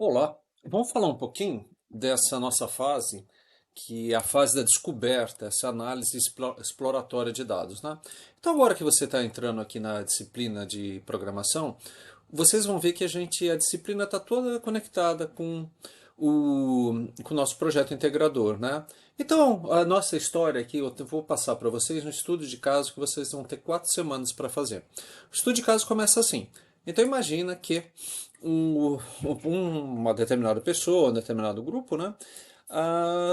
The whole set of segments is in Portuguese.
Olá, vamos falar um pouquinho dessa nossa fase, que é a fase da descoberta, essa análise exploratória de dados, né? Então, agora que você está entrando aqui na disciplina de programação, vocês vão ver que a disciplina está toda conectada com o nosso projeto integrador, né? Então, a nossa história aqui, eu vou passar para vocês um estudo de caso que vocês vão ter 4 semanas para fazer. O estudo de caso começa assim. Então, imagina que uma determinada pessoa, um determinado grupo, né,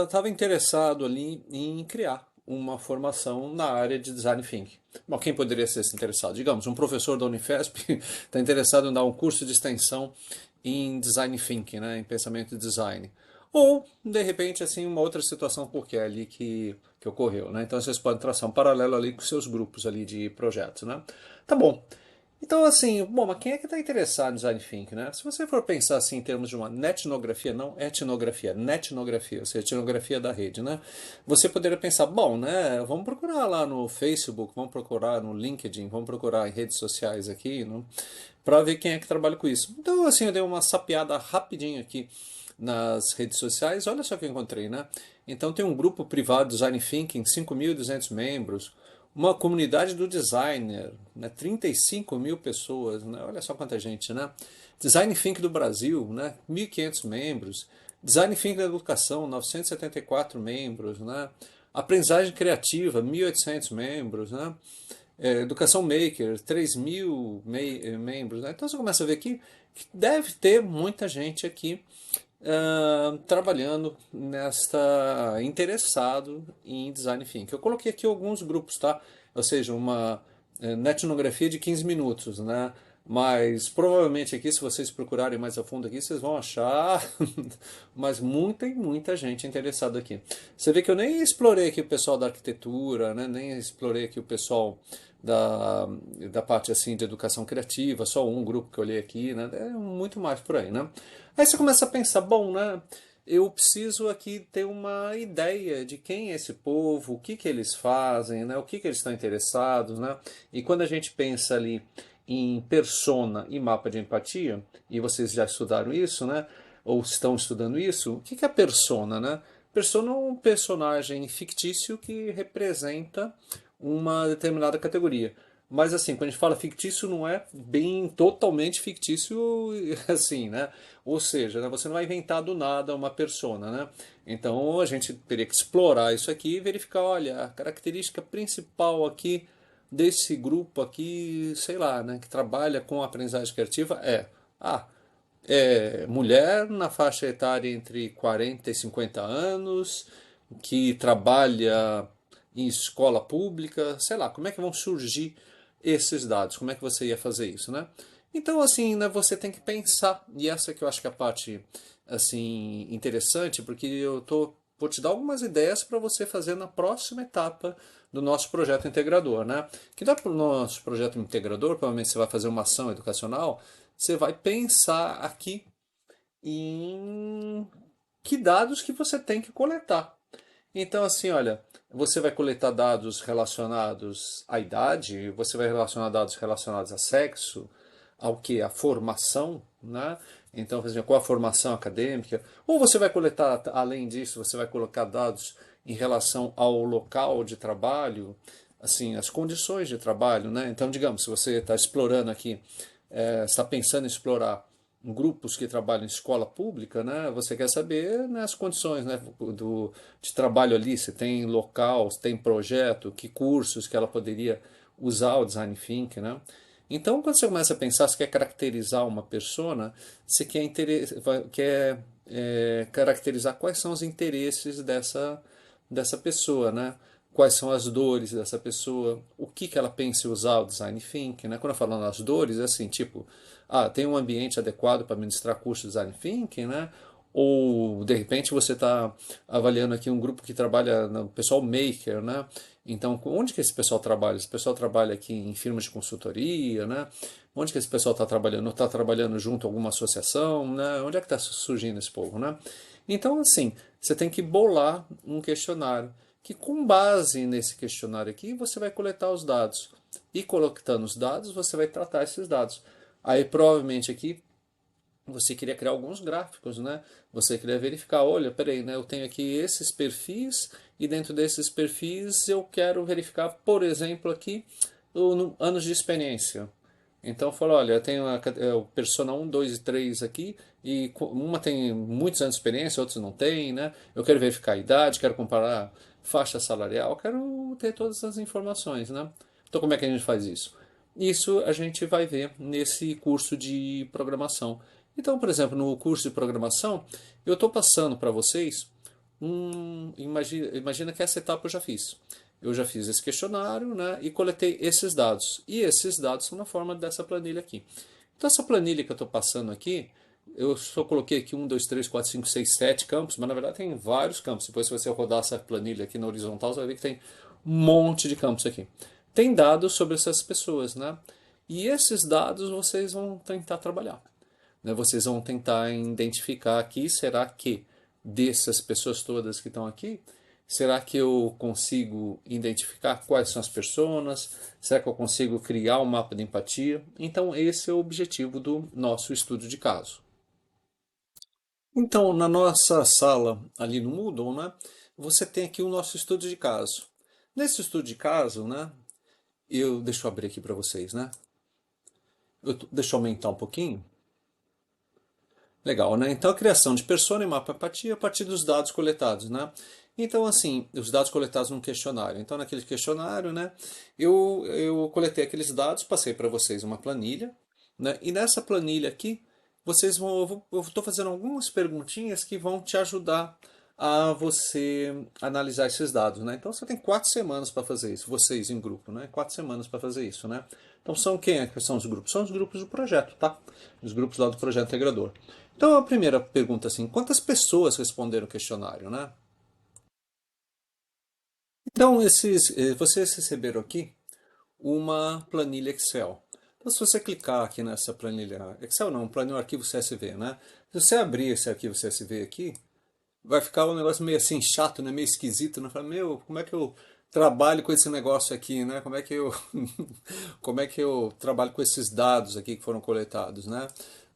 estava interessado ali em criar uma formação na área de design thinking. Bom, quem poderia ser esse interessado? Digamos, um professor da Unifesp está interessado em dar um curso de extensão em design thinking, né, em pensamento de design. Ou, de repente, assim, uma outra situação qualquer ali que ocorreu, né? Então vocês podem traçar um paralelo ali com seus grupos ali de projetos, né? Tá bom. Então, assim, bom, mas quem é que está interessado em design thinking, né? Se você for pensar assim em termos de uma netnografia, não etnografia, netnografia, ou seja, etnografia da rede, né? Você poderia pensar, bom, né? Vamos procurar lá no Facebook, vamos procurar no LinkedIn, vamos procurar em redes sociais aqui, né? Para ver quem é que trabalha com isso. Então, assim, eu dei uma sapeada rapidinho aqui nas redes sociais, olha só o que eu encontrei, né? Então tem um grupo privado Design Thinking, 5.200 membros, uma comunidade do designer, né? 35 mil pessoas, né? Olha só quanta gente, né? Design Thinking do Brasil, né? 1.500 membros. Design Thinking da Educação, 974 membros, né? Aprendizagem Criativa, 1.800 membros, né? Educação Maker, 3.000 membros, né? Então você começa a ver aqui que deve ter muita gente aqui trabalhando interessado em design thinking. Eu coloquei aqui alguns grupos, tá? Ou seja, uma etnografia de 15 minutos, né? Mas provavelmente aqui, se vocês procurarem mais a fundo aqui, vocês vão achar mas muita e muita gente interessada aqui. Você vê que eu nem explorei aqui o pessoal da arquitetura, né? Nem explorei aqui o pessoal da, da parte assim de educação criativa, só um grupo que eu olhei aqui, né? É muito mais por aí, né? Aí você começa a pensar, bom, né? Eu preciso aqui ter uma ideia de quem é esse povo, o que que eles fazem, né? O que que eles estão interessados, né? E quando a gente pensa ali em persona e mapa de empatia, e vocês já estudaram isso, né? Ou estão estudando isso, o que que é persona, né? Persona é um personagem fictício que representa uma determinada categoria. Mas assim, quando a gente fala fictício, não é bem totalmente fictício assim, né? Ou seja, né, você não vai inventar do nada uma persona, né? Então a gente teria que explorar isso aqui e verificar, olha, a característica principal aqui desse grupo aqui, sei lá, né, que trabalha com aprendizagem criativa ah, mulher na faixa etária entre 40 e 50 anos, que trabalha em escola pública, sei lá, como é que vão surgir esses dados? Como é que você ia fazer isso, né? Então, assim, né, você tem que pensar, e essa que eu acho que é a parte, assim, interessante, porque vou te dar algumas ideias para você fazer na próxima etapa do nosso projeto integrador, né? Que no nosso projeto integrador, provavelmente você vai fazer uma ação educacional, você vai pensar aqui em que dados que você tem que coletar. Então, assim, olha, você vai coletar dados relacionados à idade, você vai relacionar dados relacionados a sexo, ao que? A formação, né? Então, por exemplo, qual a formação acadêmica? Ou você vai coletar, além disso, você vai colocar dados em relação ao local de trabalho, assim, as condições de trabalho, né? Então, digamos, se você está explorando aqui, está pensando em explorar grupos que trabalham em escola pública, né, você quer saber, né, as condições, né, de trabalho ali, se tem local, se tem projeto, que cursos que ela poderia usar o design thinking, né? Então, quando você começa a pensar, se quer caracterizar uma persona, você quer caracterizar quais são os interesses dessa pessoa, né? Quais são as dores dessa pessoa, o que que ela pensa em usar o design thinking, né? Quando eu falo nas dores, é assim, tipo, tem um ambiente adequado para ministrar curso de design thinking, né? Ou de repente você está avaliando aqui um grupo que trabalha no pessoal maker, né? Então, onde que esse pessoal trabalha? Esse pessoal trabalha aqui em firmas de consultoria, né? Onde que esse pessoal está trabalhando? Está trabalhando junto a alguma associação, né? Onde é que está surgindo esse povo, né? Então, assim, você tem que bolar um questionário que, com base nesse questionário aqui, você vai coletar os dados. E coletando os dados, você vai tratar esses dados. Aí, provavelmente aqui, você queria criar alguns gráficos, né? Você queria verificar, olha, peraí, né? Eu tenho aqui esses perfis e dentro desses perfis eu quero verificar, por exemplo, aqui anos de experiência. Então falou, olha, eu tenho o Persona 1, 2 e 3 aqui, e uma tem muitos anos de experiência, outros não tem, né? Eu quero verificar a idade, quero comparar faixa salarial, quero ter todas as informações, né? Então como é que a gente faz isso? Isso a gente vai ver nesse curso de programação. Então, por exemplo, no curso de programação, eu estou passando para vocês imagina que essa etapa eu já fiz. Eu já fiz esse questionário, né, e coletei esses dados. E esses dados são na forma dessa planilha aqui. Então, essa planilha que eu estou passando aqui, eu só coloquei aqui 1, 2, 3, 4, 5, 6, 7 campos, mas na verdade tem vários campos. Depois, se você rodar essa planilha aqui na horizontal, você vai ver que tem um monte de campos aqui. Tem dados sobre essas pessoas, né? E esses dados vocês vão tentar trabalhar, né? Vocês vão tentar identificar aqui, será que dessas pessoas todas que estão aqui, será que eu consigo identificar quais são as pessoas? Será que eu consigo criar um mapa de empatia? Então esse é o objetivo do nosso estudo de caso. Então, na nossa sala ali no Moodle, né, você tem aqui o nosso estudo de caso. Nesse estudo de caso, né, deixa eu abrir aqui para vocês, né? Deixa eu aumentar um pouquinho. Legal, né? Então a criação de persona e mapa empatia a partir dos dados coletados, né? Então, assim, os dados coletados num questionário. Então, naquele questionário, né, eu coletei aqueles dados, passei para vocês uma planilha, né? E nessa planilha aqui, vocês vão, eu estou fazendo algumas perguntinhas que vão te ajudar a você analisar esses dados, né? Então, você tem 4 semanas para fazer isso, vocês em grupo, né? 4 semanas para fazer isso, né? Então, são quem é que são os grupos? São os grupos do projeto, tá? Os grupos lá do projeto integrador. Então, a primeira pergunta assim, quantas pessoas responderam o questionário, né? Então, vocês receberam aqui uma planilha Excel. Então, se você clicar aqui nessa planilha Excel, não, planilha arquivo CSV, né? Se você abrir esse arquivo CSV aqui, vai ficar um negócio meio assim chato, né? Meio esquisito, né? Fala, meu, como é que eu trabalho com esse negócio aqui, né? Como é que eu como é que eu trabalho com esses dados aqui que foram coletados, né?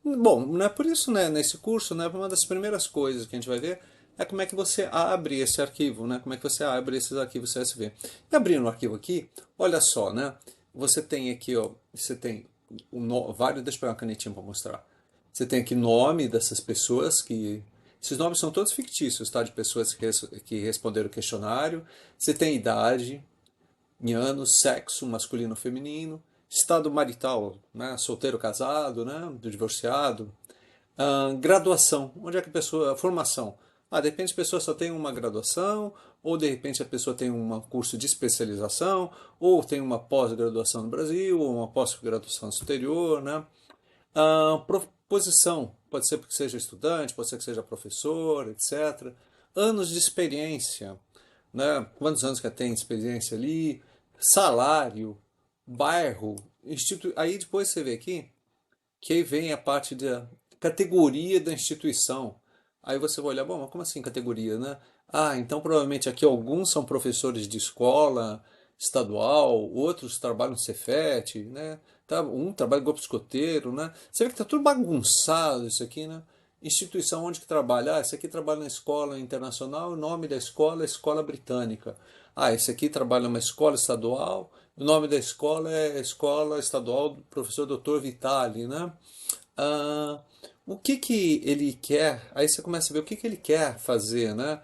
Bom, né, por isso, né, nesse curso, né, uma das primeiras coisas que a gente vai ver é como é que você abre esse arquivo, né? Como é que você abre esses arquivos CSV. E abrindo o arquivo aqui, olha só, né? Você tem aqui, ó, você tem vários, deixa eu pegar uma canetinha para mostrar. Você tem aqui nome dessas pessoas que esses nomes são todos fictícios, tá? De pessoas que responderam o questionário. Você tem idade, em anos, sexo, masculino ou feminino, estado marital, né? Solteiro, casado, né? Divorciado. Graduação, onde é que a pessoa. Formação. De repente a pessoa só tem uma graduação, ou de repente a pessoa tem um curso de especialização, ou tem uma pós-graduação no Brasil, ou uma pós-graduação superior, né? Posição, pode ser que seja estudante, pode ser que seja professor, etc. Anos de experiência, né? Quantos anos que tem de experiência ali? Salário, bairro, aí depois você vê aqui que aí vem a parte da categoria da instituição. Aí você vai olhar, bom, mas como assim categoria, né? Então provavelmente aqui alguns são professores de escola estadual, outros trabalham no Cefet, né? Um trabalha em grupo escoteiro, né? Você vê que tá tudo bagunçado isso aqui, né? Instituição onde que trabalha? Esse aqui trabalha na escola internacional, o nome da escola é Escola Britânica. Esse aqui trabalha numa escola estadual, o nome da escola é Escola Estadual do Professor Dr. Vitali, né? Ah, o que que ele quer? Aí você começa a ver o que que ele quer fazer, né?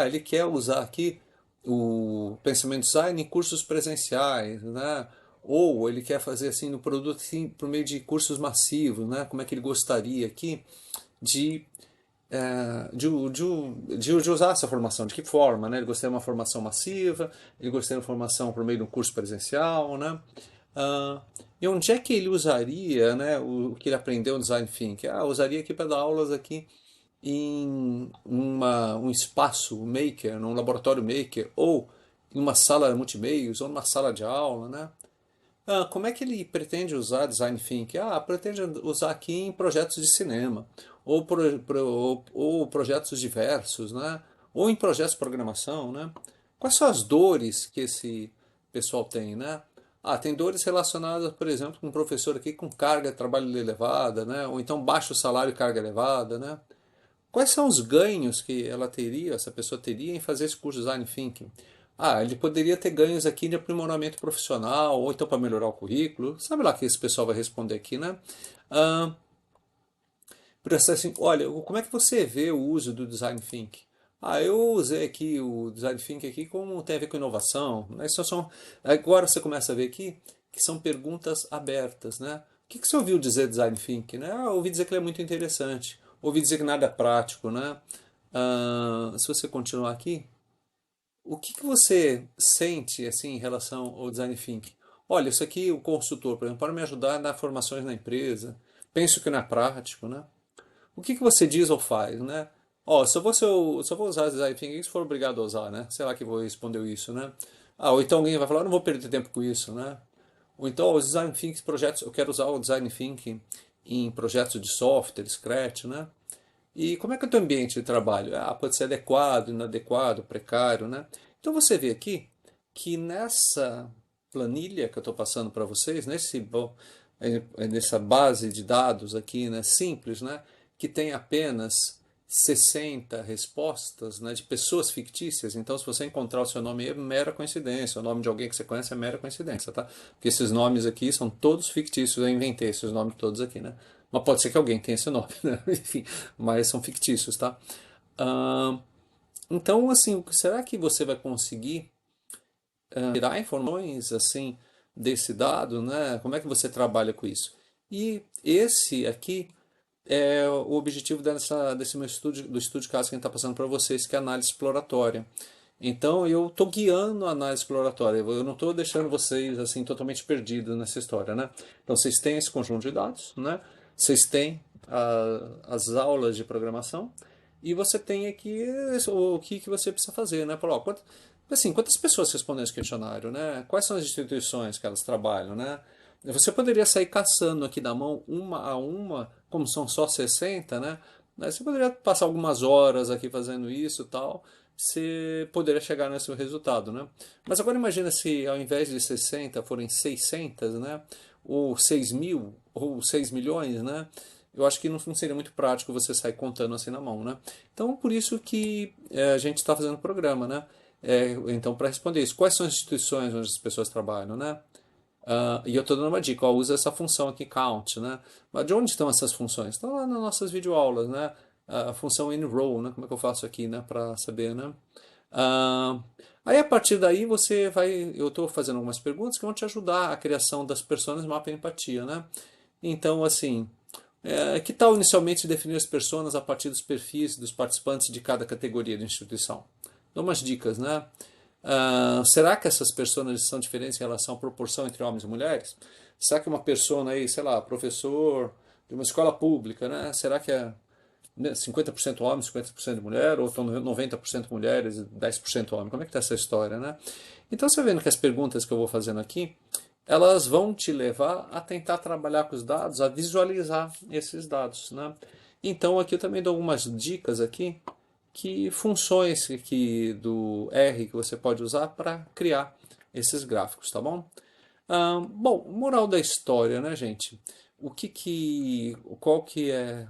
Ele quer usar aqui o pensamento design em cursos presenciais, né? Ou ele quer fazer assim no produto assim, por meio de cursos massivos, né? Como é que ele gostaria aqui de de usar essa formação, de que forma, né? Ele gostaria de uma formação massiva, ele gostaria de uma formação por meio de um curso presencial, né? Ah, e onde é que ele usaria, né, o que ele aprendeu no Design Thinking? Usaria aqui para dar aulas aqui em um espaço maker, num laboratório maker, ou em uma sala multimeios, ou numa sala de aula, né? Como é que ele pretende usar Design Thinking? Pretende usar aqui em projetos de cinema, ou projetos diversos, né? Ou em projetos de programação, né? Quais são as dores que esse pessoal tem, né? Ah, tem dores relacionadas, por exemplo, com um professor aqui com carga de trabalho elevada, né? Ou então baixo salário e carga elevada, né? Quais são os ganhos que ela teria, essa pessoa teria em fazer esse curso de Design Thinking? Ah, ele poderia ter ganhos aqui de aprimoramento profissional, ou então para melhorar o currículo. Sabe lá que esse pessoal vai responder aqui, né? Ah, por assim, olha, como é que você vê o uso do Design Thinking? Ah, eu usei aqui o Design Thinking aqui como tem a ver com inovação, né? Isso são, agora você começa a ver aqui que são perguntas abertas, né? O que você ouviu dizer Design Thinking, né? Ah, ouvi dizer que ele é muito interessante. Ouvi dizer que nada é prático, né? Se você continuar aqui, o que você sente assim em relação ao Design Thinking? Olha, isso aqui o consultor, por exemplo, pode me ajudar a dar formações na empresa. Penso que não é prático, né? O que você diz ou faz, né? Ó, se eu vou usar design thinking, se for obrigado a usar, né? Sei lá que vou responder isso, né? Ah, ou então alguém vai falar, eu não vou perder tempo com isso, né? Ou então os design thinking projetos, eu quero usar o design thinking em projetos de software, Scratch, né? E como é que é o teu ambiente de trabalho? Ah, pode ser adequado, inadequado, precário, né? Então você vê aqui que nessa planilha que eu estou passando para vocês, nessa base de dados aqui, né, simples, né, que tem apenas 60 respostas, né, de pessoas fictícias. Então, se você encontrar o seu nome é mera coincidência, o nome de alguém que você conhece é mera coincidência, tá? Porque esses nomes aqui são todos fictícios, eu inventei esses nomes todos aqui, né? Mas pode ser que alguém tenha esse nome, né? Enfim, mas são fictícios, tá? Ah, então, assim, será que você vai conseguir tirar informações assim desse dado, né? Como é que você trabalha com isso? E esse aqui é o objetivo desse meu estudo, do estudo de caso que a gente está passando para vocês, que é a análise exploratória. Então eu estou guiando a análise exploratória, eu não estou deixando vocês assim totalmente perdidos nessa história, né? Então vocês têm esse conjunto de dados, né? Vocês têm as aulas de programação e você tem aqui o que você precisa fazer, né? Falar, ó, assim, quantas pessoas respondem esse questionário, né? Quais são as instituições que elas trabalham, né? Você poderia sair caçando aqui da mão uma a uma, como são só 60, né? Você poderia passar algumas horas aqui fazendo isso e tal, você poderia chegar nesse resultado, né? Mas agora imagina se ao invés de 60 forem 600, né? Ou 6.000, ou 6 milhões, né? Eu acho que não seria muito prático você sair contando assim na mão, né? Então, por isso que a gente está fazendo o programa, né? Então, para responder isso, quais são as instituições onde as pessoas trabalham, né? E eu estou dando uma dica, ó, usa essa função aqui, count, né? Mas de onde estão essas funções? Estão lá nas nossas videoaulas, né? A função enroll, né? Como é que eu faço aqui, né? Para saber, né? Ah, aí a partir daí você vai, eu estou fazendo algumas perguntas que vão te ajudar a criação das personas mapa empatia, né? Então, assim, que tal inicialmente definir as personas a partir dos perfis dos participantes de cada categoria de instituição? Dou umas dicas, né? Será que essas pessoas são diferentes em relação à proporção entre homens e mulheres? Será que uma pessoa aí, sei lá, professor de uma escola pública, né? Será que é 50% homem, 50% mulher, ou estão 90% mulheres e 10% homem? Como é que está essa história, né? Então você vendo que as perguntas que eu vou fazendo aqui, elas vão te levar a tentar trabalhar com os dados, a visualizar esses dados, né? Então aqui eu também dou algumas dicas aqui, que funções que do R que você pode usar para criar esses gráficos, tá bom? Bom, moral da história, né, gente? Qual que é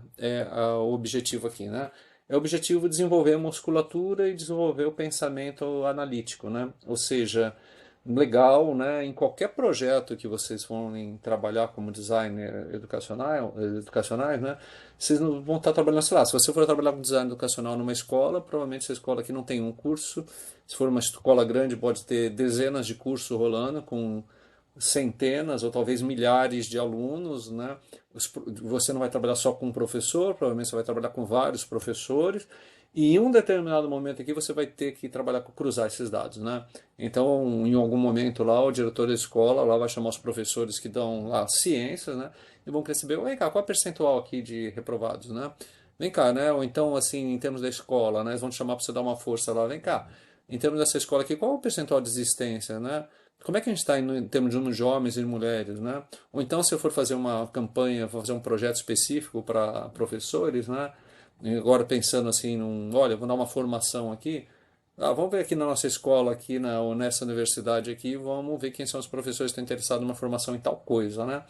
o objetivo aqui, né? É o objetivo de desenvolver a musculatura e desenvolver o pensamento analítico, né? Ou seja, legal, né? Em qualquer projeto que vocês forem trabalhar como designer educacionais, né? Vocês não vão estar trabalhando, sei lá, se você for trabalhar com design educacional numa escola, provavelmente essa escola aqui não tem um curso. Se for uma escola grande, pode ter dezenas de cursos rolando com centenas ou talvez milhares de alunos, né? Você não vai trabalhar só com um professor, provavelmente você vai trabalhar com vários professores, e em um determinado momento aqui você vai ter que trabalhar com cruzar esses dados, né? Então, em algum momento lá, o diretor da escola lá vai chamar os professores que dão lá ciências, né? E vão querer saber, vem cá, qual é o percentual aqui de reprovados, né? Vem cá, né? Ou então, assim, em termos da escola, né? Eles vão te chamar para você dar uma força lá, vem cá. Em termos dessa escola aqui, qual é o percentual de desistência, né? Como é que a gente está em termos de número de homens e mulheres, né? Ou então, se eu for fazer uma campanha, fazer um projeto específico para professores, né? E agora pensando assim, olha, vou dar uma formação aqui, Vamos ver aqui na nossa escola, aqui nessa universidade aqui, vamos ver quem são os professores que estão interessados numa formação em tal coisa, né?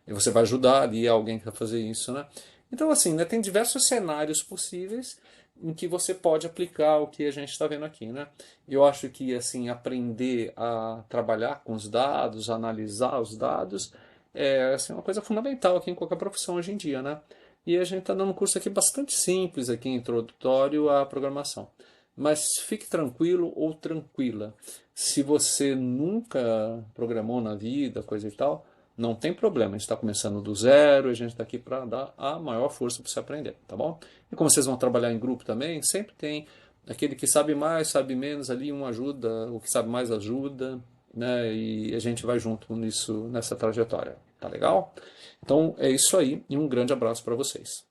E você vai ajudar ali alguém que vai fazer isso, né? Então, assim, né, tem diversos cenários possíveis em que você pode aplicar o que a gente está vendo aqui, né? Eu acho que, assim, aprender a trabalhar com os dados, analisar os dados, é assim, uma coisa fundamental aqui em qualquer profissão hoje em dia, né? E a gente está dando um curso aqui bastante simples, aqui, introdutório à programação. Mas fique tranquilo ou tranquila. Se você nunca programou na vida, coisa e tal, não tem problema. A gente está começando do zero, a gente está aqui para dar a maior força para você aprender, tá bom? E como vocês vão trabalhar em grupo também, sempre tem aquele que sabe mais, sabe menos ali, um ajuda, o que sabe mais ajuda, né? E a gente vai junto nisso, nessa trajetória, tá legal? Então é isso aí e um grande abraço para vocês.